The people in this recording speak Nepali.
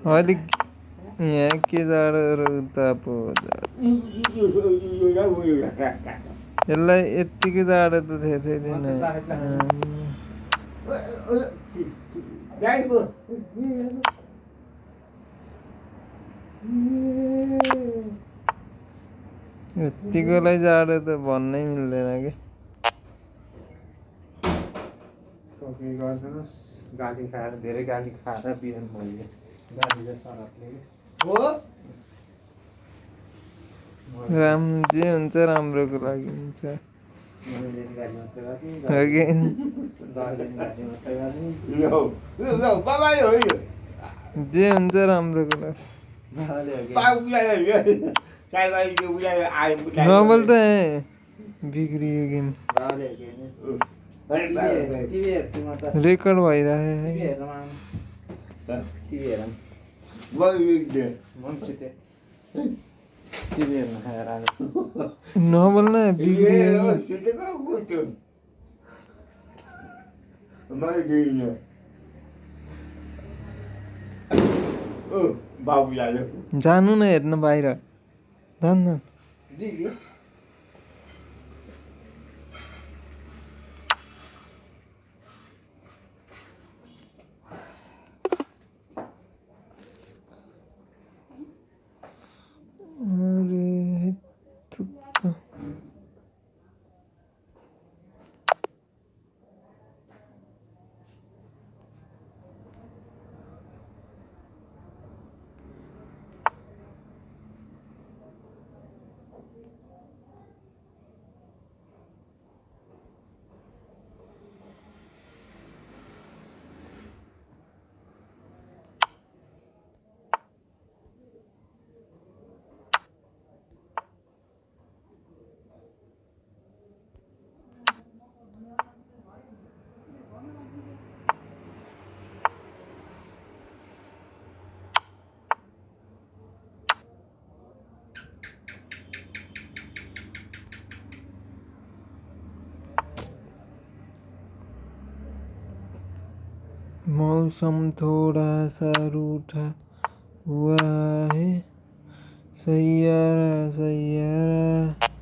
अलिक यहाँ के जाडो उता पो यसलाई यत्तिकै जाडो त थिएँ थिएन यत्तिकोलाई जाडो त भन्नै मिल्दैन कि गाली खाएर धेरै गाली खाएर बिहान मैले गालीले सरपले जे हुन्छ राम्रोको लागि हुन्छ जे हुन्छ राम्रोको लागि नबल त बिग्रियो गेम रेकर्ड भइरहेको नबल न बिग्रियो जानु न हेर्न बाहिर जान मौसम थोड़ा सा रूठा हुआ है सैयारा सैयारा